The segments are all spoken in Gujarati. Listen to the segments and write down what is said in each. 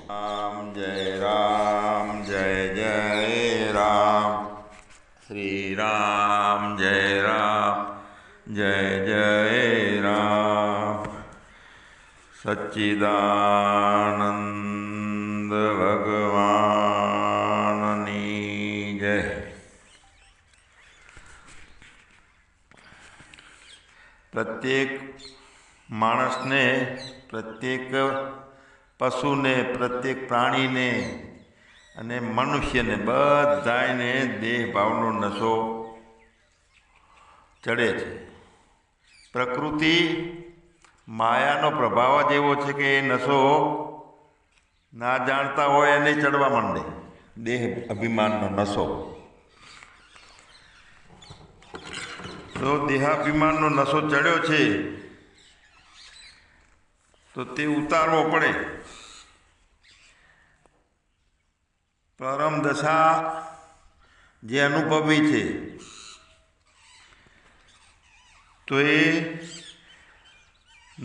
રામ જય જય રામ શ્રી રામ જય જય રામ સચ્ચિદાનંદ ભગવાનની જય. પ્રત્યેક માણસને, પ્રત્યેક પશુને, પ્રત્યેક પ્રાણીને અને મનુષ્યને બધાને દેહ ભાવનો નશો ચડે છે. પ્રકૃતિ માયાનો પ્રભાવ જ એવો છે કે એ નશો ના જાણતા હોય એને ચડવા માંડે. દેહ અભિમાનનો નશો. તો દેહાભિમાનનો નશો ચડ્યો છે તો તે ઉતારવો પડે. પરમ દશા જે અનુભવી છે તો એ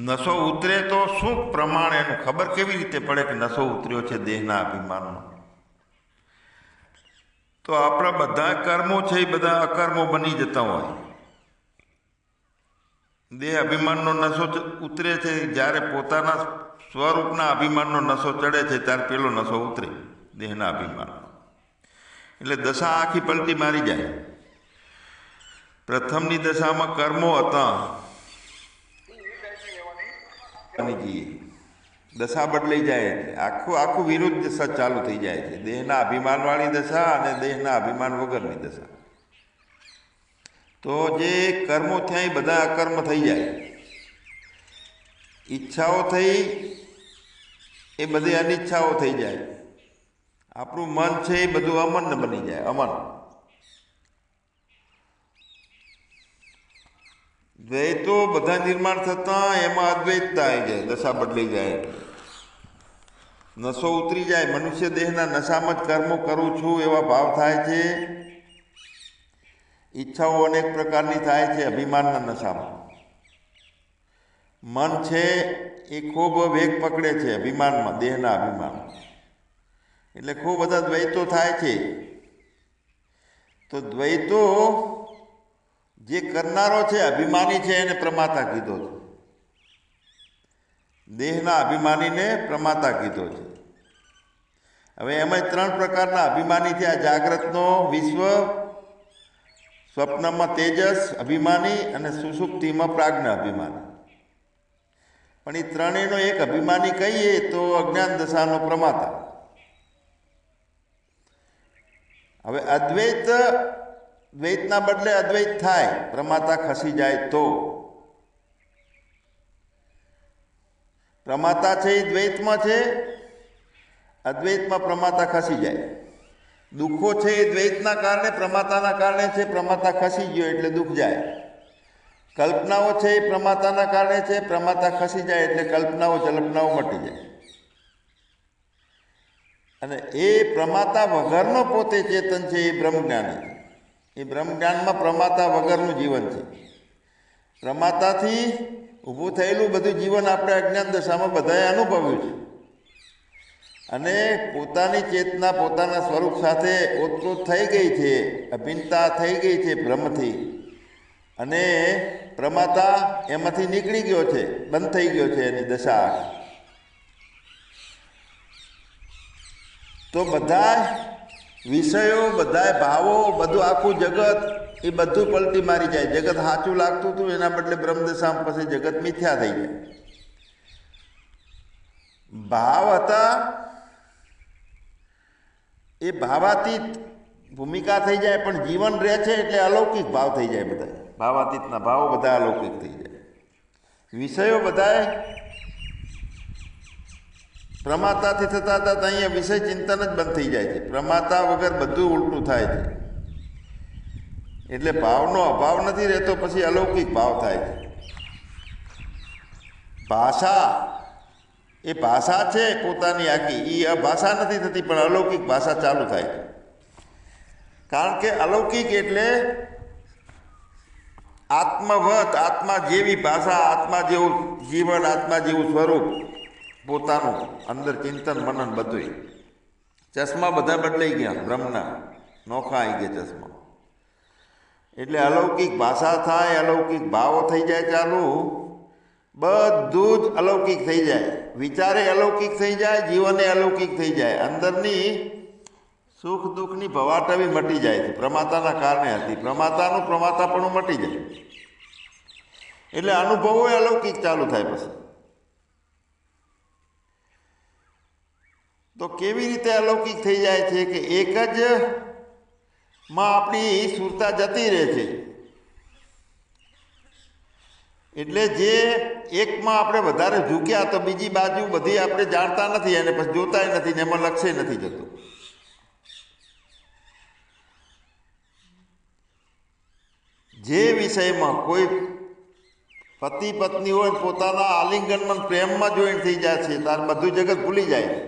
નશો ઉતરે તો શું પ્રમાણ, એનું ખબર કેવી રીતે પડે કે નશો ઉતર્યો છે દેહના અભિમાનનો? તો આપણા બધા કર્મો છે એ બધા અકર્મો બની જતા હોય. દેહ અભિમાનનો નશો ઉતરે છે જ્યારે પોતાના સ્વરૂપના અભિમાનનો નશો ચડે છે ત્યારે પેલો નશો ઉતરે દેહના અભિમાન. એટલે દશા આખી પલટી મારી જાય. પ્રથમની દશામાં કર્મો હતા, દશા બદલાઈ જાય એટલે આખું વિરુદ્ધ દશા ચાલુ થઈ જાય છે. દેહના અભિમાનવાળી દશા અને દેહના અભિમાન વગરની દશા. તો જે કર્મો થયા એ બધા અકર્મ થઈ જાય. ઈચ્છાઓ થઈ એ બધી અનિચ્છાઓ થઈ જાય. આપણું મન છે એ બધું અમન બની જાય. અમન. દ્વૈતો બધા નિર્માણ થતા એમાં અદ્વૈતતા આવી જાય. દશા બદલાઈ જાય, નશો ઉતરી જાય. મનુષ્ય દેહના નશામાં જ કર્મો કરું છું એવા ભાવ થાય છે. ઈચ્છાઓ અનેક પ્રકારની થાય છે અભિમાનના નશામાં. મન છે એ ખૂબ વેગ પકડે છે અભિમાનમાં, દેહના અભિમાન. એટલે ખૂબ બધા દ્વૈતો થાય છે. તો દ્વૈતો જે કરનારો છે અભિમાની છે એને પ્રમાતા કીધો છે. દેહના અભિમાનીને પ્રમાતા કીધો છે. હવે એમાં 3 પ્રકારના અભિમાની થયા. જાગ્રતનો વિશ્વ, સ્વપ્નમાં તેજસ અભિમાની અને સુષુપ્તિમાં પ્રાજ્ઞ અભિમાની. પણ એ ત્રણેયનો એક અભિમાની કહીએ તો અજ્ઞાન દશાનો પ્રમાતા. હવે દ્વૈતના બદલે અદ્વૈત થાય, પ્રમાતા ખસી જાય તો. પ્રમાતા છે એ દ્વૈતમાં છે, અદ્વૈતમાં પ્રમાતા ખસી જાય. દુઃખો છે એ દ્વૈતના કારણે, પ્રમાતાના કારણે છે. પ્રમાતા ખસી ગયો એટલે દુઃખ જાય. કલ્પનાઓ છે એ પ્રમાતાના કારણે છે, પ્રમાતા ખસી જાય એટલે કલ્પનાઓ, જલ્પનાઓ મટી જાય. અને એ પ્રમાતા વગરનો પોતે ચેતન છે એ બ્રહ્મજ્ઞાની. એ બ્રહ્મજ્ઞાનમાં પ્રમાતા વગરનું જીવન છે. પ્રમાતાથી ઊભું થયેલું બધું જીવન આપણે અજ્ઞાન દશામાં બધાએ અનુભવ્યું છે. અને પોતાની ચેતના પોતાના સ્વરૂપ સાથે ઓતપ્રોત થઈ ગઈ છે, અભિન્નતા થઈ ગઈ છે બ્રહ્મથી. અને પ્રમાતા એમાંથી નીકળી ગયો છે, બંધ થઈ ગયો છે એની દશા. તો બધા વિષયો, બધા ભાવો, બધું આખું જગત એ બધું પલટી મારી જાય. જગત સાચું લાગતું હતું એના બદલે બ્રહ્મદશામાં પછી જગત મિથ્યા થઈ જાય. ભાવ હતા એ ભાવાતીત ભૂમિકા થઈ જાય, પણ જીવન રહે છે એટલે અલૌકિક ભાવ થઈ જાય. બધા ભાવાતીતના ભાવો બધા અલૌકિક થઈ જાય. વિષયો બધા પ્રમાતાથી થતા હતા તો અહીંયા વિષય ચિંતન જ બંધ થઈ જાય છે. પ્રમાતા વગર બધું ઉલટું થાય છે. એટલે ભાવનો અભાવ નથી રહેતો, પછી અલૌકિક ભાવ થાય છે. ભાષા એ ભાષા છે પોતાની આખી, એ ભાષા નથી થતી પણ અલૌકિક ભાષા ચાલુ થાય છે. કારણ કે અલૌકિક એટલે આત્મવત, આત્મા જેવી ભાષા, આત્મા જેવું જીવન, આત્મા જેવું સ્વરૂપ. પોતાનું અંદર ચિંતન મનન બધું. ચશ્મા બધા બદલાઈ ગયા, બ્રહ્મના નોખા આવી ગયા ચશ્મા. એટલે અલૌકિક ભાષા થાય, અલૌકિક ભાવો થઈ જાય ચાલુ, બધું જ અલૌકિક થઈ જાય. વિચારે અલૌકિક થઈ જાય, જીવને અલૌકિક થઈ જાય. અંદરની સુખ દુઃખની ભવાટવી મટી જાય છે, પ્રમાતાના કારણે હતી. પ્રમાતાનું પ્રમાતાપણું મટી જાય એટલે અનુભવો અલૌકિક ચાલુ થાય. પછી તો કેવી રીતે અલૌકિક થઈ જાય છે કે એક જ માં આપણી સુરતા જતી રહે છે. એટલે જે એકમાં આપણે વધારે ઝૂક્યા તો બીજી બાજુ બધી આપણે જાણતા નથી અને પછી જોતાય નથી ને એમાં લક્ષ્ય નથી જતું. જે વિષયમાં કોઈ પતિ પત્ની હોય પોતાના આલિંગનમાં પ્રેમમાં જોઈન્ટ થઈ જાય છે તાર બધું જગત ભૂલી જાય છે.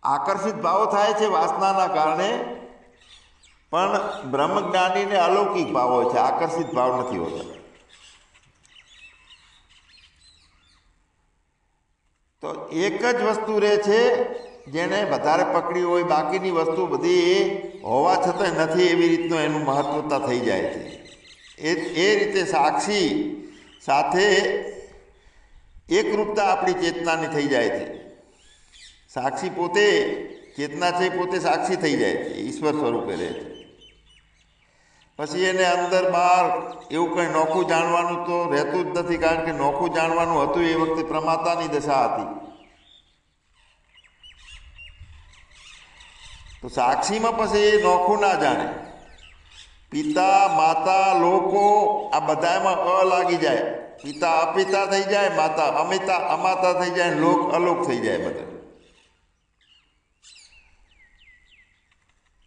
આકર્ષિત ભાવ થાય છે વાસનાના કારણે, પણ બ્રહ્મજ્ઞાનીને અલૌકિક ભાવ હોય છે, આકર્ષિત ભાવ નથી હોતા. તો એક જ વસ્તુ રહે છે જેને વધારે પકડી હોય, બાકીની વસ્તુ બધી હોવા છતાં નથી એવી રીતનું એનું મહત્વતા થઈ જાય છે. એ રીતે સાક્ષી સાથે એકરૂપતા આપણી ચેતનાની થઈ જાય છે. સાક્ષી પોતે ચેતના છે, પોતે સાક્ષી થઈ જાય છે, ઈશ્વર સ્વરૂપે રહે છે. પછી એને અંદર બહાર એવું કંઈ નોખું જાણવાનું તો રહેતું જ નથી, કારણ કે નોખું જાણવાનું હતું એ વખતે પ્રમાતાની દશા હતી. તો સાક્ષીમાં પછી એ નોખું ના જાણે. પિતા માતા લોકો આ બધામાં લાગી જાય. પિતા અપિતા થઈ જાય, માતા અમિતા અમાતા થઈ જાય, લોક અલોક થઈ જાય. બધા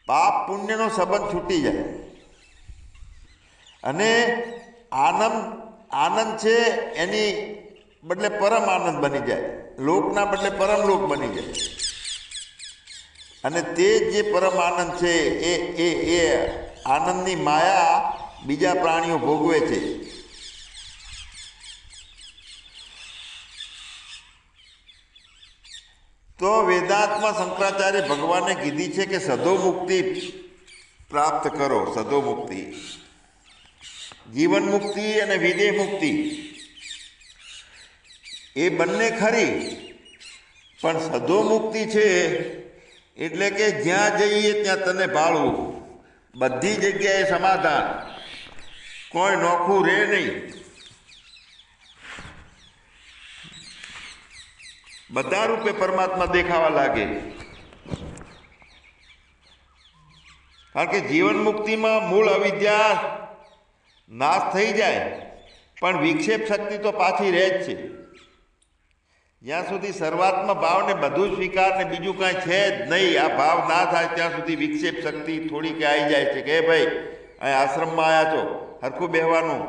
પાપ પુણ્યનો સંબંધ છૂટી જાય અને આનંદ છે એની બદલે પરમ આનંદ બની જાય, લોકના બદલે પરમ લોક બની જાય. અને તે જે પરમ આનંદ છે એ આનંદની માયા બીજા પ્રાણીઓ ભોગવે છે. તો વેદાંતમાં શંકરાચાર્ય ભગવાને કીધી છે કે સદો મુક્તિ પ્રાપ્ત કરો. સદો મુક્તિ, જીવન મુક્તિ અને વિદેહ મુક્તિ એ બંને ખરી, પણ સદો મુક્તિ છે એટલે કે જ્યાં જઈએ ત્યાં તને ભાળવું, બધી જગ્યાએ સમાધાન, કોઈ નોખું રહે નહીં. બધા રૂપે પરમાત્મા દેખાવા લાગે. કારણ કે જીવન મુક્તિમાં મૂળ અવિદ્યા નાશ થઈ જાય, પણ વિક્ષેપ શક્તિ તો પાછી રહે જ છે. જ્યાં સુધી સર્વાત્મા ભાવને બધું સ્વીકાર ને બીજું કાંઈ છે જ નહીં, આ ભાવ ના થાય ત્યાં સુધી વિક્ષેપ શક્તિ થોડીક આવી જાય છે કે ભાઈ અહીં આશ્રમમાં આવ્યા છો, હરખું બેહવાનું,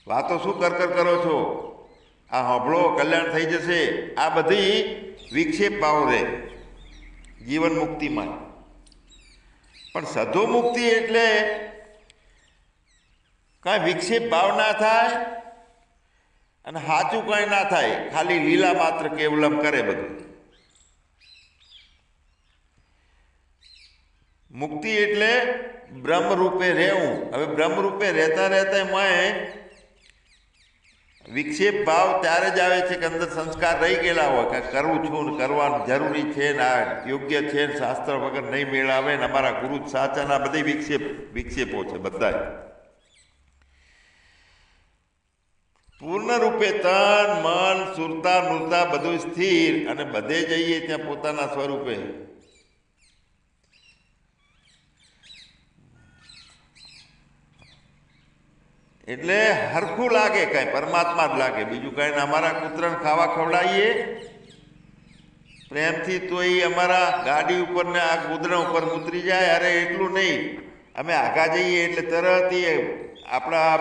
વાતો શું કર કરો છો, આ હંભળો કલ્યાણ થઈ જશે. આ બધી વિક્ષેપ ભાવ રહે જીવન મુક્તિમાં. પણ સધો મુક્તિ એટલે કાંઈ વિક્ષેપ ભાવ ના થાય અને સાચું કાંઈ ના થાય, ખાલી લીલા માત્ર કેવલમ કરે બધું. મુક્તિ એટલે બ્રહ્મરૂપે રહેવું. હવે બ્રહ્મરૂપે રહેતા રહેતા મેં વિક્ષેપ ભાવ ત્યારે જ આવે છે કે અંદર સંસ્કાર રહી ગયેલા હોય કે કરવું છું ને કરવાનું જરૂરી છે ને આ યોગ્ય છે ને શાસ્ત્ર વગર નહીં મેળાવે ને અમારા ગુરુ સાચાના બધી વિક્ષેપો છે બધા. પૂર્ણ રૂપે તન મન સુરતા નૂરતા બધું સ્થિર અને બધે જઈએ ત્યાં પોતાના સ્વરૂપે. એટલે હરખું લાગે, કાંઈ પરમાત્મા જ લાગે, બીજું કાંઈ. અમારા કૂતરાને ખાવા ખવડાવીએ પ્રેમથી તો એ અમારા ગાડી ઉપર ને આ કૂતરા ઉપર ઉતરી જાય. અરે એટલું નહીં, અમે આગા જઈએ એટલે તરત એ આપણા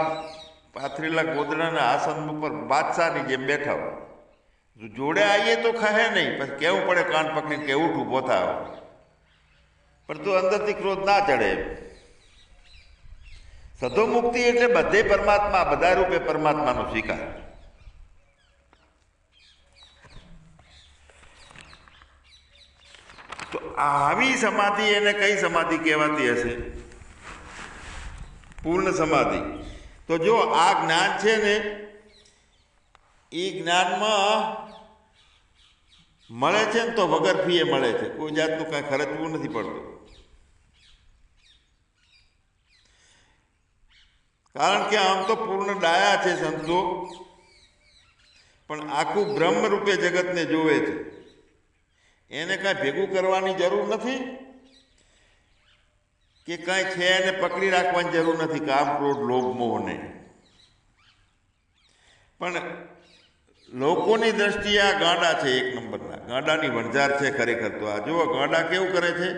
પાથરેલા ગોદડાના આસન ઉપર બાદશાહની જેમ બેઠા હોય. જોડે આવીએ તો ખહે નહીં, પછી કેવું પડે કાન પકડીને કે ઉઠ ઊભો થાવ, પણ તું અંદરથી ક્રોધ ના ચડે. સદો મુક્તિ એટલે બધે પરમાત્મા, બધા રૂપે પરમાત્માનો સ્વીકાર. તો આવી સમાધિ એને કઈ સમાધિ કહેવાતી હશે? પૂર્ણ સમાધિ. તો જો આ જ્ઞાન છે ને એ જ્ઞાનમાં મળે છે ને તો વગર ફીએ મળે છે, કોઈ જાતનું કાંઈ ખર્ચવું નથી પડતું. કારણ કે આમ તો પૂર્ણ ડાયા છે સંતો, પણ આખું બ્રહ્મ રૂપે જગતને જોવે છે. એને કાંઈ ભેગું કરવાની જરૂર નથી કે કાંઈ છે એને પકડી રાખવાની જરૂર નથી, કામ ક્રોધ લોભ મોહને. પણ લોકોની દ્રષ્ટિએ આ ગાંડા છે, એક નંબરના ગાંડાની વણઝાર છે ખરેખર. તો આ જુઓ ગાંડા કેવું કરે છે,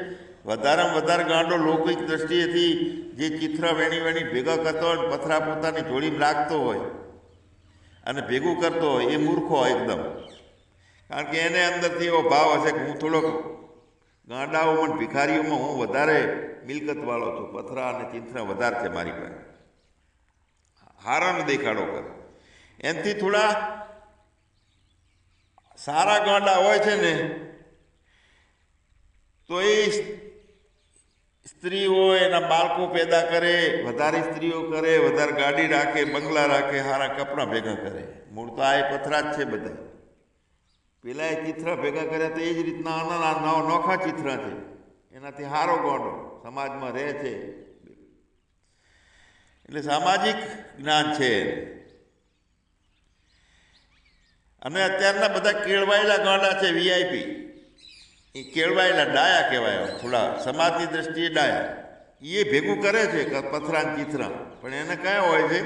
વધારેમાં વધારે ગાંડો લૌકિક દ્રષ્ટિએથી જે ચિત્ર વેણી વેણી ભેગા કરતો હોય, પથરા પોતાની જોડીમાં રાખતો હોય અને ભેગું કરતો હોય, એ મૂર્ખો એકદમ. કારણ કે એને અંદરથી એવો ભાવ હશે કે હું થોડોક ગાંડાઓમાં ભિખારીઓમાં હું વધારે મિલકતવાળો છું, પથરા અને ચિંથરા વધારે છે મારી પાસે, હારાનો દેખાડો કરે. એનાથી થોડા સારા ગાંડા હોય છે ને તો એ સ્ત્રી હોય એના બાળકો પેદા કરે, વધારે સ્ત્રીઓ કરે, વધારે ગાડી રાખે, બંગલા રાખે, સારા કપડાં ભેગા કરે. મૂળ તો આ એ પથરા જ છે બધા. પેલા એ ચિત્ર ભેગા કર્યા તો એ જ રીતના આના નોખા ચિત્ર છે, એનાથી સારો ગાંડો સમાજમાં રહે છે. એટલે સામાજિક જ્ઞાન છે. અને અત્યારના બધા કેળવાયેલા ગાંડા છે, વીઆઈપી, એ કેળવાયેલા ડાયા કહેવાય, થોડા સમાજની દ્રષ્ટિએ ડાયા. એ ભેગું કરે છે પથરા ચિથરા, પણ એને કયા હોય છે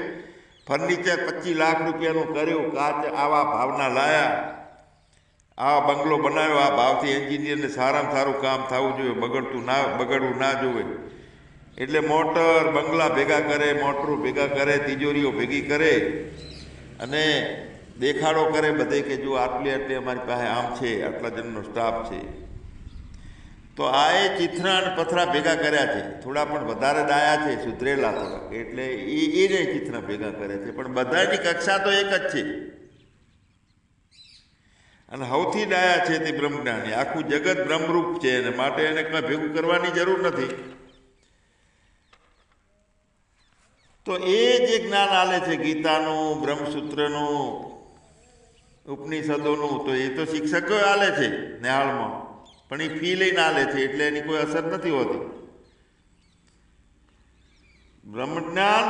ફર્નિચર 25 લાખ રૂપિયાનું કર્યું, કાચ આવા ભાવના લાયા, આવા બંગલો બનાવ્યો, આ ભાવથી એન્જિનિયરને સારામાં સારું કામ થવું જોઈએ, બગડવું ના જોઈએ. એટલે મોટર બંગલા ભેગા કરે, મોટરો ભેગા કરે, તિજોરીઓ ભેગી કરે અને દેખાડો કરે બધે કે જો આટલી અમારી પાસે આમ છે, આટલા જણનો સ્ટાફ છે. તો આ એ ચિથરા અને પથરા ભેગા કર્યા છે. થોડા પણ વધારે ડાયા છે, સુધરેલા થોડા, એટલે એ ચિથરા ભેગા કરે છે. પણ બધાની કક્ષા તો એક જ છે. અને સૌથી ડાયા છે તે બ્રહ્મજ્ઞાની. આખું જગત બ્રહ્મરૂપ છે અને માટે એને કંઈ ભેગું કરવાની જરૂર નથી. તો એ જે જ્ઞાન આલે છે ગીતાનું, બ્રહ્મસૂત્રનું, ઉપનિષદોનું, તો એ તો શિક્ષકો આલે છે નેહાળમાં, પણ એ ફી લઈને આલે છે એટલે એની કોઈ અસર નથી હોતી. બ્રહ્મજ્ઞાન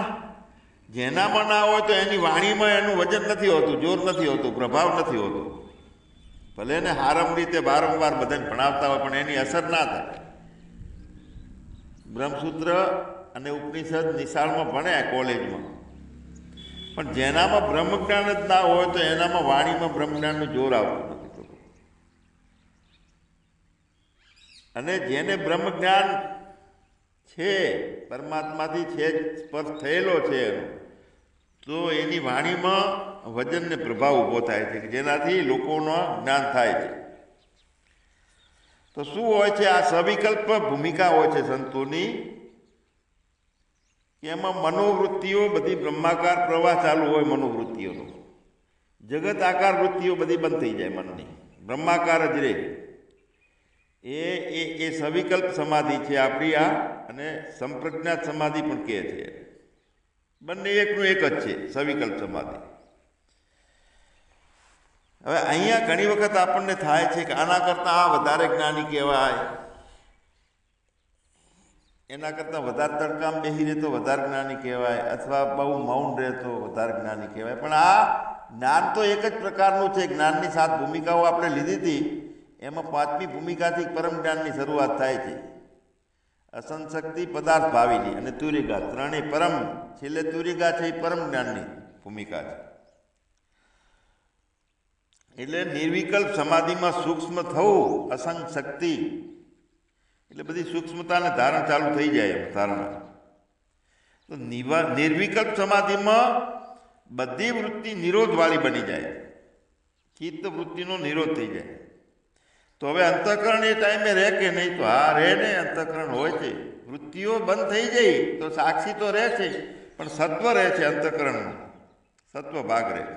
જેનામાં ના હોય તો એની વાણીમાં એનું વજન નથી હોતું, જોર નથી હોતું, પ્રભાવ નથી હોતો. ભલે એને હારમ રીતે વારંવાર બધાને ભણાવતા હોય પણ એની અસર ના થાય. બ્રહ્મસૂત્ર અને ઉપનિષદ નિશાળમાં ભણ્યા કોલેજમાં, પણ જેનામાં બ્રહ્મજ્ઞાન જ ના હોય તો એનામાં વાણીમાં બ્રહ્મજ્ઞાનનું જોર આવતું નથી. અને જેને બ્રહ્મજ્ઞાન છે, પરમાત્માથી છે સ્પર્શ થયેલો છે એનો, તો એની વાણીમાં વજન ને પ્રભાવ ઊભો થાય છે, જેનાથી લોકોનો જ્ઞાન થાય છે. તો શું હોય છે? આ સવિકલ્પ ભૂમિકા હોય છે સંતોની, કે એમાં મનોવૃત્તિઓ બધી બ્રહ્માકાર પ્રવાહ ચાલુ હોય, મનોવૃત્તિઓનો જગત આકાર વૃત્તિઓ બધી બંધ થઈ જાય મનની, બ્રહ્માકાર જ રહે. એ સવિકલ્પ સમાધિ છે આપણી આ, અને સંપ્રજ્ઞાત સમાધિ પણ કહે છે. બંને એકનું એક જ છે, સવિકલ્પ સમાધિ. હવે અહીંયા ઘણી વખત આપણને થાય છે કે આના કરતાં આ વધારે જ્ઞાની કહેવાય, એના કરતાં વધારે તડકામાં બેસી રહે તો વધારે જ્ઞાની કહેવાય, અથવા બહુ મૌન રહે તો વધારે જ્ઞાની કહેવાય. પણ આ જ્ઞાન તો એક જ પ્રકારનું છે. જ્ઞાનની 7 ભૂમિકાઓ આપણે લીધી હતી, એમાં 5મી ભૂમિકાથી પરમ જ્ઞાનની શરૂઆત થાય છે. અસંશક્તિ, પદાર્થ ભાવીની અને તુરિકા, ત્રણેય પરમ. છેલ્લે તુરિકા છે એ પરમ જ્ઞાનની ભૂમિકા છે. એટલે નિર્વિકલ્પ સમાધિમાં સૂક્ષ્મ થવું, અસંગ શક્તિ, એટલે બધી સૂક્ષ્મતાને ધારણ ચાલુ થઈ જાય એમ ધારણા. તો નિર્વિકલ્પ સમાધિમાં બધી વૃત્તિ નિરોધવાળી બની જાય, ચિત્ત વૃત્તિનો નિરોધ થઈ જાય. તો હવે અંતઃકરણ એ ટાઈમે રહે કે નહીં? તો હા રહે ને, અંતઃકરણ હોય છે. વૃત્તિઓ બંધ થઈ જાય તો સાક્ષી તો રહે છે, પણ સત્વ રહે છે અંતઃકરણમાં, સત્વ ભાગ રહે છે.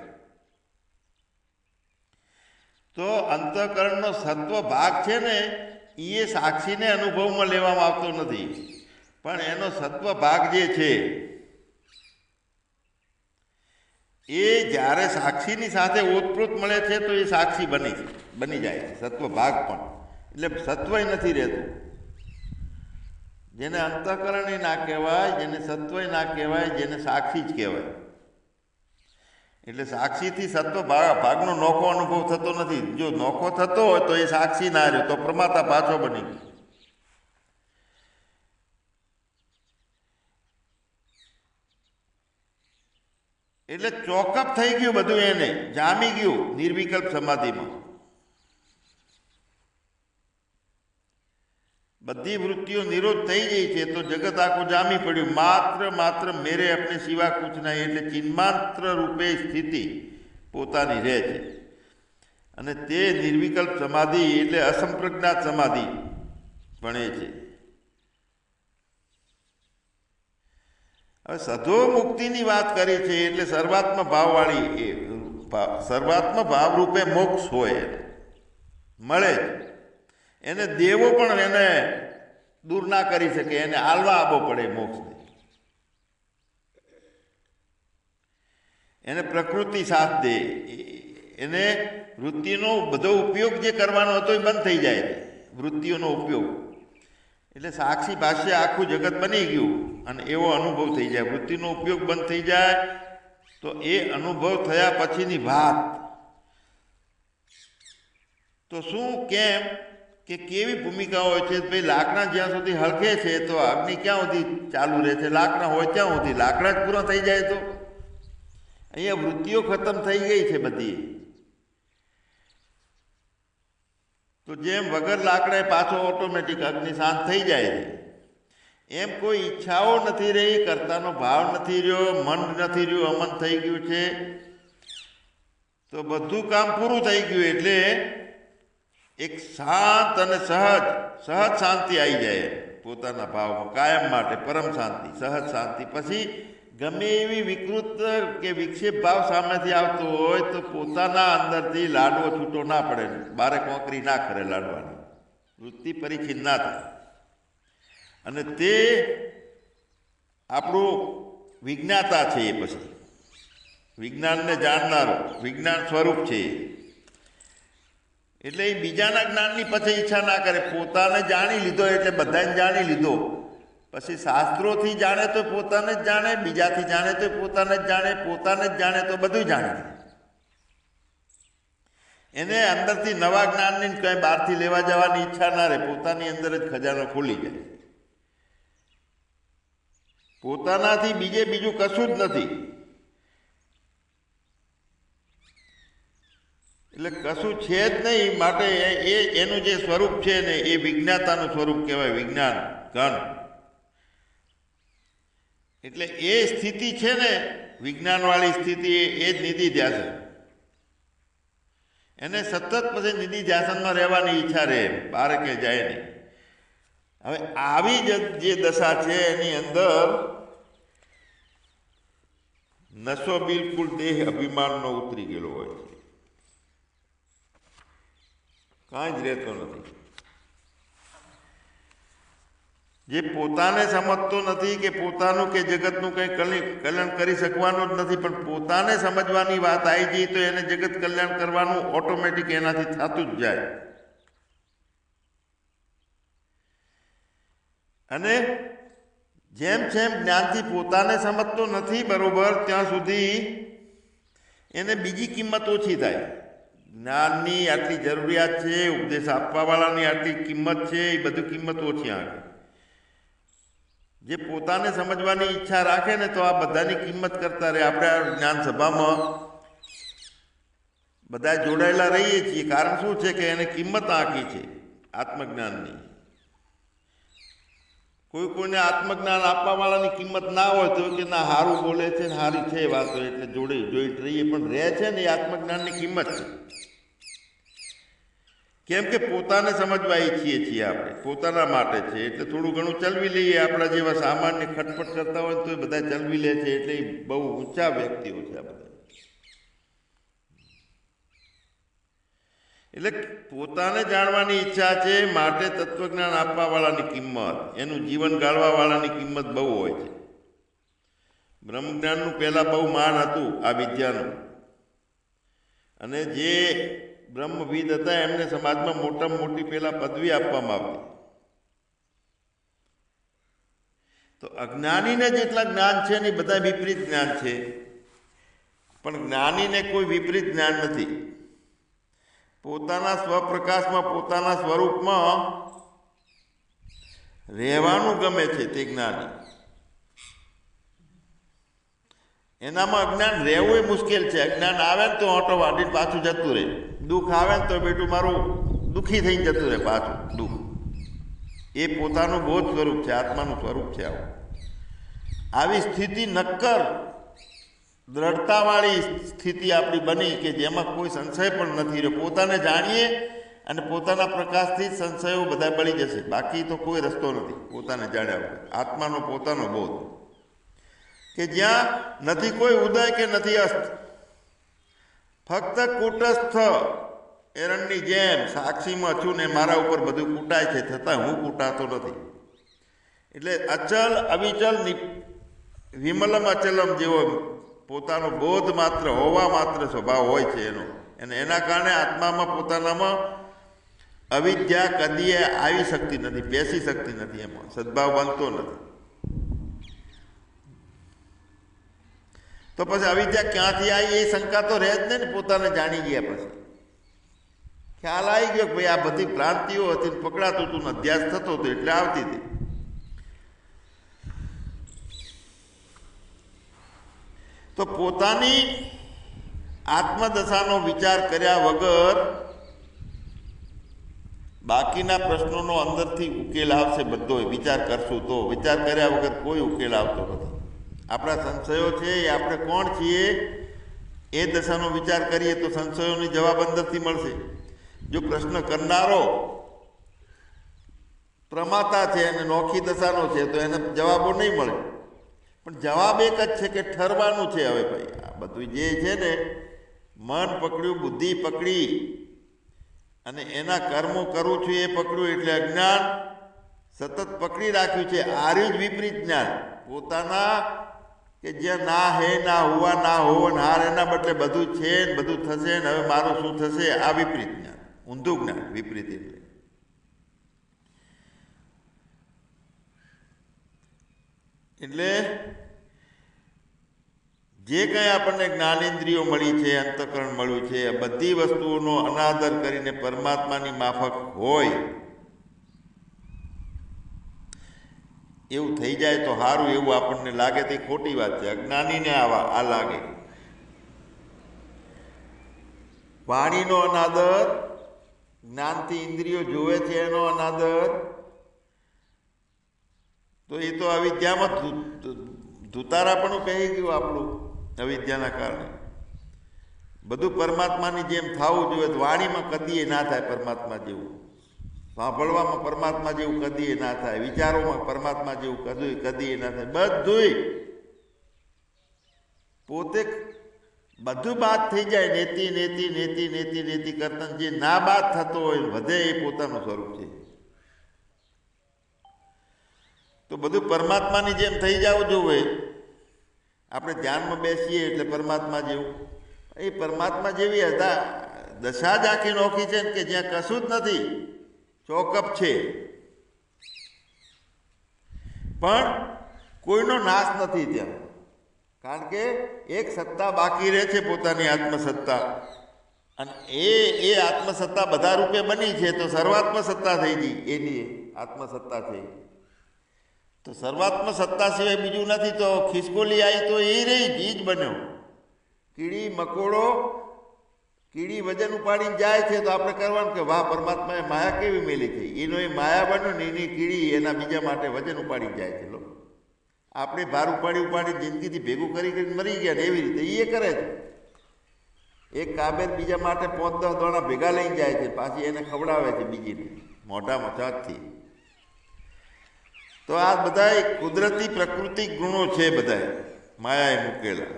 તો અંતઃકરણનો સત્વ ભાગ છે ને એ સાક્ષીને અનુભવમાં લેવામાં આવતો નથી, પણ એનો સત્વ ભાગ જે છે એ જ્યારે સાક્ષીની સાથે ઓતપ્રોત મળે છે તો એ સાક્ષી બની જાય છે, સત્વ ભાગ પણ. એટલે સત્વય નથી રહેતું. જેને અંતઃકરણય ના કહેવાય, જેને સત્વય ના કહેવાય, જેને સાક્ષી જ કહેવાય. એટલે સાક્ષીથી સત્વ ભાગનો નોખો અનુભવ થતો નથી. જો નોખો થતો હોય તો એ સાક્ષી ના રહ્યો, તો પ્રમાતા પાછો બની ગયો. એટલે ચોકઅપ થઈ ગયું બધું, એને જામી ગયું નિર્વિકલ્પ સમાધિમાં. બધી વૃત્તિઓ નિરોધ થઈ ગઈ છે તો જગત આખું જામી પડ્યું. માત્ર મેરે અપને સિવા કુછ નહીં. એટલે ચિન્માત્ર રૂપે સ્થિતિ પોતાની રહે છે. અને તે નિર્વિકલ્પ સમાધિ એટલે અસંપ્રજ્ઞાત સમાધિ ભણે છે. હવે સધો મુક્તિની વાત કરી છે એટલે સર્વાત્મ ભાવવાળી, સર્વાત્મ ભાવરૂપે મોક્ષ હોય મળે જ. એને દેવો પણ એને દૂર ના કરી શકે, એને આલવા આપવો પડે મોક્ષને. એને પ્રકૃતિ સાથ દે, એને વૃત્તિનો બધો ઉપયોગ જે કરવાનો હતો એ બંધ થઈ જાય છે, વૃત્તિઓનો ઉપયોગ. એટલે સાક્ષી ભાષ્ય આખું જગત બની ગયું અને એવો અનુભવ થઈ જાય. વૃત્તિનો ઉપયોગ બંધ થઈ જાય તો એ અનુભવ થયા પછીની વાત તો શું, કેમ કે કેવી ભૂમિકા હોય છે. ભાઈ લાકડા જ્યાં સુધી હળગે છે તો અગ્નિ ક્યાં સુધી ચાલુ રહે છે? લાકડા હોય ત્યાં સુધી. લાકડા જ પૂરા થઈ જાય તો અહીંયા વૃત્તિઓ ખતમ થઈ ગઈ છે બધી. તો જેમ વગર લાકડાએ પાછો ઓટોમેટિક અગ્નિ શાંત થઈ જાય છે, એમ કોઈ ઈચ્છાઓ નથી રહી, કર્તાનો ભાવ નથી રહ્યો, મન નથી રહ્યું, અમન થઈ ગયું છે. તો બધું કામ પૂરું થઈ ગયું એટલે એક શાંત અને સહજ શાંતિ આવી જાય પોતાના ભાવમાં કાયમ માટે. પરમ શાંતિ, સહજ શાંતિ. પછી ગમે એવી વિકૃત કે વિક્ષેપ ભાવ સામેથી આવતો હોય તો પોતાના અંદરથી લાડવો છૂટો ના પડે, બારે કોંકરી ના કરે લાડવાની, વૃત્તિ પરિચિત ના થાય. અને તે આપણું વિજ્ઞાતા છે. એ પછી વિજ્ઞાનને જાણનારો વિજ્ઞાન સ્વરૂપ છે. એટલે એ બીજાના જ્ઞાનની પછી ઈચ્છા ના કરે. પોતાને જાણી લીધો એટલે બધાને જાણી લીધો. પછી શાસ્ત્રોથી જાણે તો પોતાને જ જાણે, બીજાથી જાણે તો પોતાને જ જાણે, પોતાને જ જાણે તો બધું જાણે. એને અંદરથી નવા જ્ઞાનની કંઈ બહારથી લેવા જવાની ઈચ્છા ના રહે. પોતાની અંદર જ ખજાનો ખુલી જાય. પોતાનાથી બીજું કશું જ નથી. એટલે કશું છે જ નહીં. માટે એનું જે સ્વરૂપ છે ને એ વિજ્ઞાતાનું સ્વરૂપ કહેવાય, વિજ્ઞાન ઘન. એટલે એ સ્થિતિ છે ને વિજ્ઞાનવાળી સ્થિતિ, એ જ નિધિ ધ્યાસન. એને સતત પછી નિધિ ધ્યાસનમાં રહેવાની ઈચ્છા રહે, બહાર કે જાય નહીં. હવે આવી જે દશા છે એની અંદર નશો બિલકુલ દેહ અભિમાનનો ઉતરી ગયેલો હોય છે, કાંઈ જ રહેતો નથી. જે પોતાને સમજતો નથી કે પોતાનું કે જગતનું કંઈ કલ્યાણ કરી શકવાનું જ નથી, પણ પોતાને સમજવાની વાત આવી જઈ તો એને જગત કલ્યાણ કરવાનું ઓટોમેટિક એનાથી થતું જ જાય. અને જેમ જ્ઞાનથી પોતાને સમજતો નથી બરોબર, ત્યાં સુધી એને બીજી કિંમત ઓછી થાય. જ્ઞાનની આટલી જરૂરિયાત છે, ઉપદેશ આપવાવાળાની આટલી કિંમત છે, એ બધી કિંમત ઓછી આવે. જે પોતાને સમજવાની ઈચ્છા રાખે ને તો આ બધાની કિંમત કરતા રહે. આપણે આ જ્ઞાન સભામાં બધા જોડાયેલા રહીએ છીએ. કારણ શું છે કે એને કિંમત આંકી છે આત્મજ્ઞાનની. કોઈને આત્મજ્ઞાન આપવાવાળાની કિંમત ના હોય તો કે ના સારું બોલે છે ને સારી છે વાતો એટલે જોઈન્ટ રહીએ, પણ રહે છે ને એ આત્મજ્ઞાનની કિંમત છે. કેમ કે પોતાને સમજવા ઈચ્છીએ છીએ આપણે, પોતાના માટે છે એટલે થોડું ઘણું ચલવી લઈએ. આપણા જેવા સામાન્ય ખટપટ કરતા હોય તો એ બધા ચલવી લે છે. એટલે બહુ ઊંચા વ્યક્તિઓ છે આ બધા. એટલે પોતાને જાણવાની ઈચ્છા છે, માટે તત્વજ્ઞાન આપવાવાળાની કિંમત, એનું જીવન ગાળવાવાળાની કિંમત બહુ હોય છે. બ્રહ્મજ્ઞાનનું પહેલાં બહુ માન હતું આ વિદ્યાનું, અને જે બ્રહ્મવિદ હતા એમને સમાજમાં મોટામાં મોટી પહેલાં પદવી આપવામાં આવતી. તો અજ્ઞાનીને જેટલા જ્ઞાન છે ને બધા વિપરીત જ્ઞાન છે, પણ જ્ઞાનીને કોઈ વિપરીત જ્ઞાન નથી. પોતાના સ્વપ્રકાશમાં, પોતાના સ્વરૂપમાં રહેવાનું ગમે છે તે જ્ઞાની. એનામાં અજ્ઞાન રહેવું એ મુશ્કેલ છે. અજ્ઞાન આવે ને તો ઓટો વાટીને પાછું જતું રહે. દુઃખ આવે ને તો બેટું મારું દુઃખી થઈને જતું રહે પાછું દુઃખ. એ પોતાનું બોધ સ્વરૂપ છે, આત્માનું સ્વરૂપ છે. આવી સ્થિતિ નક્કર દ્રઢતાવાળી સ્થિતિ આપણી બની કે જેમાં કોઈ સંશય પણ નથી રહ્યો. પોતાને જાણીએ અને પોતાના પ્રકાશથી જ સંશયો બધા બળી જશે, બાકી તો કોઈ રસ્તો નથી પોતાને જાણ્યા વગર. આત્માનો પોતાનો બોધ કે જ્યાં નથી કોઈ ઉદય કે નથી અસ્ત, ફક્ત કૂટસ્થ એરણની જેમ સાક્ષીમાં છું ને મારા ઉપર બધું કૂટાય છે, છતાં હું કૂટાતો નથી. એટલે અચલ અવિચલ વિમલમ અચલમ જેવો પોતાનો બોધ માત્ર હોવા માત્ર સ્વભાવ હોય છે એનો, અને એના કારણે આત્મામાં પોતાનામાં અવિદ્યા કદીએ આવી શકતી નથી, બેસી શકતી નથી, એમાં સદભાવ બનતો નથી. તો પછી અવિદ્યા ક્યાંથી આવી એ શંકા તો રહે જ નહીં ને. પોતાને જાણી ગયા પછી ખ્યાલ આવી ગયો કે ભાઈ આ બધી ભ્રાંતિઓ હતી, પકડાતું હતું, અધ્યાસ થતો હતો એટલે આવતી હતી. તો પોતાની આત્મદશાનો વિચાર કર્યા વગર બાકીના પ્રશ્નોનો અંદરથી ઉકેલ આવશે બધો. વિચાર કરશું તો, વિચાર કર્યા વગર કોઈ ઉકેલ આવતો નથી. આપણા સંશયો છે એ આપણે કોણ છીએ એ દશાનો વિચાર કરીએ તો સંશયોની જવાબ અંદરથી મળશે. જો પ્રશ્ન કરનારો પ્રમાતા છે અને નોખી દશાનો છે તો એને જવાબો નહીં મળે. પણ જવાબ એક જ છે કે ઠરવાનું છે. હવે ભાઈ આ બધું જે છે ને, મન પકડ્યું, બુદ્ધિ પકડી અને એના કર્મો કરું છું એ પકડ્યું એટલે અજ્ઞાન સતત પકડી રાખ્યું છે. આર્યું જ વિપરીત જ્ઞાન. પોતાના કે જ્યાં ના હે, ના હુવા, ના હોવો, હાર, એના બદલે બધું છે ને બધું થશે ને હવે મારું શું થશે, આ વિપરીત જ્ઞાન, ઊંધું જ્ઞાન. વિપરીત એટલે જે કંઈ આપણને જ્ઞાનેન્દ્રિયો મળી છે, અંતઃકરણ મળ્યું છે, બધી વસ્તુઓનો અનાદર કરીને પરમાત્માની માફક હોય એવું થઈ જાય તો સારું, એવું આપણને લાગે તે ખોટી વાત છે. અજ્ઞાનીને આ લાગે. વાણીનો અનાદર, જ્ઞાનથી ઇન્દ્રિયો જોવે છે એનો અનાદર, તો એ તો અવિદ્યામાં ધુતારા પણ કહી ગયું આપણું. અવિદ્યાના કારણે બધું પરમાત્માની જેમ થવું જોઈએ. તો વાણીમાં કદીએ ના થાય પરમાત્મા જેવું, સાંભળવામાં પરમાત્મા જેવું કદીએ ના થાય, વિચારોમાં પરમાત્મા જેવું કદીએ ના થાય. બધું પોતે બધું બાદ થઈ જાય. નેતિ નેતિ નેતિ નેતિ નેતિ કરતા જે ના બાદ થતો હોય વધે એ પોતાનું સ્વરૂપ છે. તો બધું પરમાત્માની જેમ થઈ જવું જોઈએ. આપણે ધ્યાનમાં બેસીએ એટલે પરમાત્મા જેવું. એ પરમાત્મા જેવી હતા દશા જ આખી નોખી છે કે જ્યાં કશું જ નથી, ચોકઅપ છે, પણ કોઈનો નાશ નથી ત્યાં. કારણ કે એક સત્તા બાકી રહે છે, પોતાની આત્મસત્તા, અને એ આત્મસત્તા બધા રૂપે બની છે. તો સર્વાત્મ સત્તા થઈ ગઈ, એની આત્મસત્તા છે. તો સર્વાત્મ સત્તા સિવાય બીજું નથી. તો ખિસકોલી આવી તો એ રહી જ બન્યો. કીડી મકોડો, કીડી વજન ઉપાડીને જાય છે તો આપણે કરવાનું કે વાહ પરમાત્માએ માયા કેવી મેલી થઈ. એનો એ માયા બન્યો ને એની કીડી એના બીજા માટે વજન ઉપાડી જાય છે. લોકો આપણે ભાર ઉપાડી જિંદગીથી ભેગું કરીને મરી ગયા ને એવી રીતે એ કરે છે. એક કાબેર બીજા માટે 5-10 દાણા ભેગા લઈને જાય છે, પાછી એને ખવડાવે છે બીજીને મોઢામાં ચાંચથી. તો આ બધા કુદરતી પ્રાકૃતિક ગુણો છે, બધા માયાએ મૂકેલા.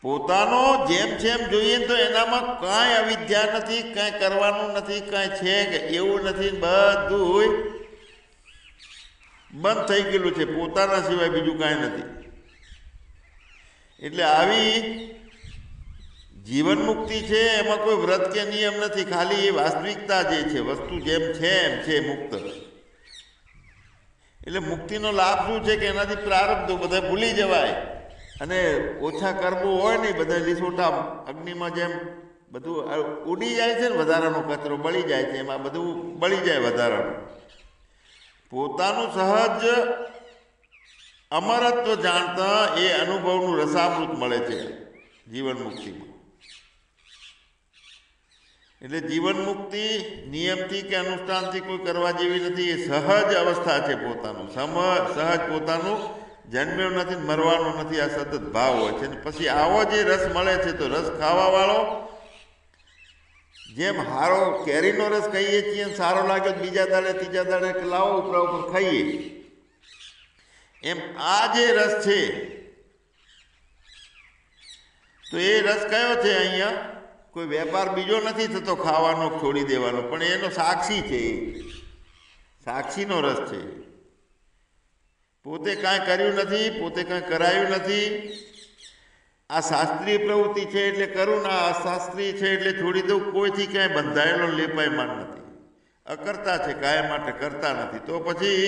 પોતાનો જેમ જેમ જોઈએ તો એનામાં કાંઈ અવિદ્યા નથી, કાંઈ કરવાનું નથી, કાંઈ છે કે એવું નથી, બધું બંધ થઈ ગયેલું છે, પોતાના સિવાય બીજું કાંઈ નથી. એટલે આવી જીવન મુક્તિ છે, એમાં કોઈ વ્રત કે નિયમ નથી, ખાલી એ વાસ્તવિકતા જે છે, વસ્તુ જેમ છે એમ છે મુક્ત. એટલે મુક્તિનો લાભ શું છે કે એનાથી પ્રારબ્ધો બધા ભૂલી જવાય અને ઓછા કર્મો હોય ને બધા લીસોટા અગ્નિમાં જેમ બધું ઉડી જાય છે ને, વધારાનો કચરો બળી જાય છે, એમાં બધું બળી જાય વધારાનું. પોતાનું સહજ અમરત્વ જાણતા એ અનુભવનું રસામૃત મળે છે જીવન મુક્તિમાં. એટલે જીવન મુક્તિ નિયમથી કે અનુષ્ઠાનથી કોઈ કરવા જેવી નથી, એ સહજ અવસ્થા છે પોતાનું, સહજ પોતાનું જન્મ્યો નથી, મરવાનો નથી, આ સતત ભાવ હોય છે. પછી આવો જે રસ મળે છે તો રસ ખાવાવાળો જેમ હારો કેરીનો રસ ખાઈએ છીએ, સારો લાગે બીજા દાડે ત્રીજા દાડે લાવો ઉપરા ઉપર ખાઈએ, એમ આ જે રસ છે તો એ રસ કયો છે? અહીંયા કોઈ વેપાર બીજો નથી થતો ખાવાનો છોડી દેવાનો, પણ એનો સાક્ષી છે, સાક્ષીનો રસ છે. પોતે કાંઈ કર્યું નથી, પોતે કાંઈ કરાયું નથી. આ શાસ્ત્રીય પ્રવૃત્તિ છે એટલે કરું ને, આ અશાસ્ત્રીય છે એટલે છોડી દઉં. કોઈથી કાંઈ બંધાયેલો લેપાયમાન નથી, અકર્તા છે, કાયમ માટે કરતા નથી. તો પછી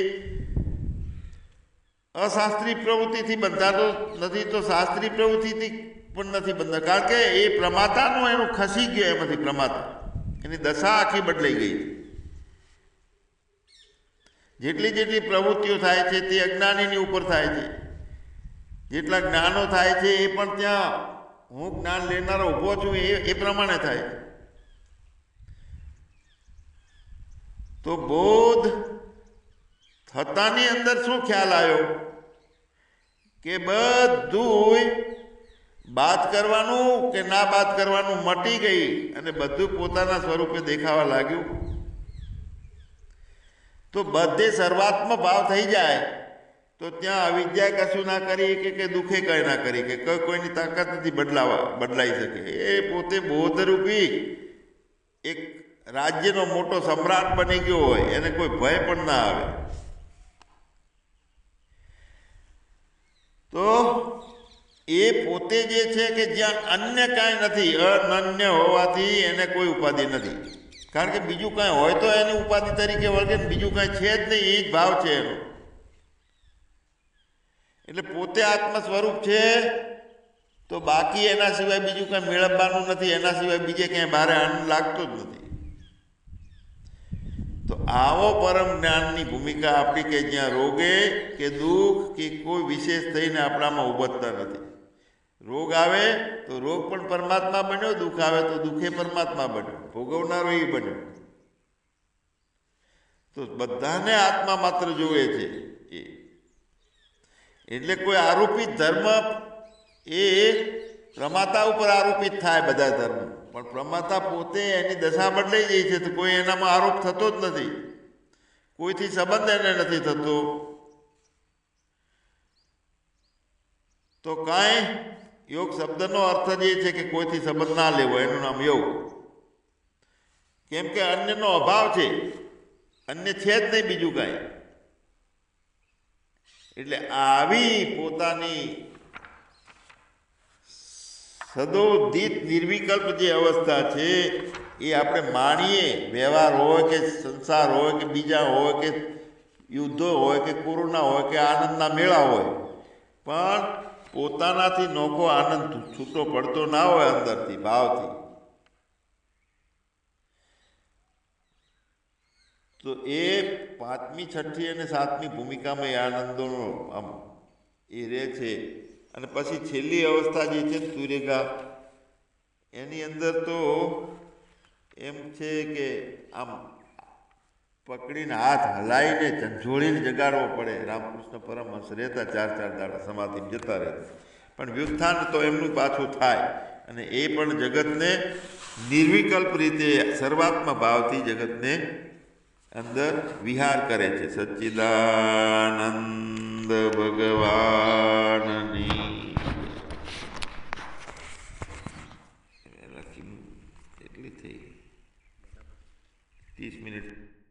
અશાસ્ત્રીય પ્રવૃત્તિથી બંધાતો નથી તો શાસ્ત્રીય પ્રવૃત્તિથી પણ નથી બંધા, કારણ કે એ પ્રમાતાનું એનું ખસી ગયો એમાંથી, પ્રમાતા એની દશા આખી બદલાઈ ગઈ. જેટલી જેટલી પ્રવૃત્તિઓ થાય છે તે અજ્ઞાનીની ઉપર થાય છે, જેટલા જ્ઞાનો થાય છે એ પણ ત્યાં હું જ્ઞાન લેનારો ઊભો છું એ પ્રમાણે થાય. તો બોધ થતાની અંદર શું ખ્યાલ આવ્યો કે બધું બાદ કરવાનું કે ના બાદ કરવાનું મટી ગઈ અને બધું પોતાના સ્વરૂપે દેખાવા લાગ્યું. તો બધે સર્વાત્મ ભાવ થઈ જાય તો ત્યાં અવિદ્યા કશું ના કરી કે દુઃખે કંઈ ના કરી કે કોઈની તાકાત નથી બદલાઈ શકે. એ પોતે બોધરૂપી એક રાજ્યનો મોટો સમ્રાટ બની ગયો હોય, એને કોઈ ભય પણ ના આવે. તો એ પોતે જે છે કે જ્યાં અન્ય કાંઈ નથી, અનન્ય હોવાથી એને કોઈ ઉપાધિ નથી. કારણ કે બીજું કાંઈ હોય તો એની ઉપાધિ તરીકે વળગે, બીજું કાંઈ છે જ નહીં, એ જ ભાવ છે એનો. એટલે પોતે આત્મ સ્વરૂપ છે તો બાકી એના સિવાય બીજું કાંઈ મેળવવાનું નથી, એના સિવાય બીજે ક્યાંય બહાર આનંદ લાગતો જ નથી. તો આવો પરમ જ્ઞાનની ભૂમિકા આપણી કે જ્યાં રોગે કે દુઃખ કે કોઈ વિશેષ થઈને આપણામાં ઉભરતા નથી. રોગ આવે તો રોગ પણ પરમાત્મા બન્યો, દુઃખ આવે તો દુઃખે પરમાત્મા બન્યો, ભોગવનારો એ બન્યો. તો બધાને આત્મા માત્ર જોવે છે. એટલે કોઈ આરોપિત ધર્મ એ પ્રમાતા ઉપર આરોપિત થાય, બધા ધર્મ, પણ પ્રમાતા પોતે એની દશા બદલાઈ જાય છે તો કોઈ એનામાં આરોપ થતો જ નથી, કોઈથી સંબંધ એને નથી થતો. તો કાંઈ યોગ શબ્દનો અર્થ જ એ છે કે કોઈથી સંબંધ ના લેવો, એનું નામ યોગ. કેમ કે અન્યનો અભાવ છે, અન્ય છે જ નહીં બીજું કાંઈ. એટલે આવી પોતાની સદોદિત નિર્વિકલ્પ જે અવસ્થા છે એ આપણે માણીએ, વ્યવહાર હોય કે સંસાર હોય કે બીજા હોય કે યુદ્ધો હોય કે કોરોના હોય કે આનંદના મેળા હોય, પણ પોતાનાથી નોખો આનંદ છૂટો પડતો ના હોય અંદરથી, ભાવથી. તો એ પાંચમી, છઠ્ઠી અને સાતમી ભૂમિકામાં એ આનંદોનો આમ એ રહે છે. અને પછી છેલ્લી અવસ્થા જે છે તુરેગા, એની અંદર તો એમ છે કે આમ પકડીને હાથ હલાવીને ઝંઝોળીને જગાડવો પડે. રામકૃષ્ણ પરમહંસ રહેતા 4-4 દાડા સમાધિમાં જતા રહેતા, પણ વ્યુત્થાન તો એમનું પાછું થાય અને એ પણ જગતને નિર્વિકલ્પ રીતે સર્વાત્મ ભાવથી જગતને અંદર વિહાર કરે છે. સચ્ચિદાનંદ ભગવાનની કેટલી થઈ 30 મિનિટ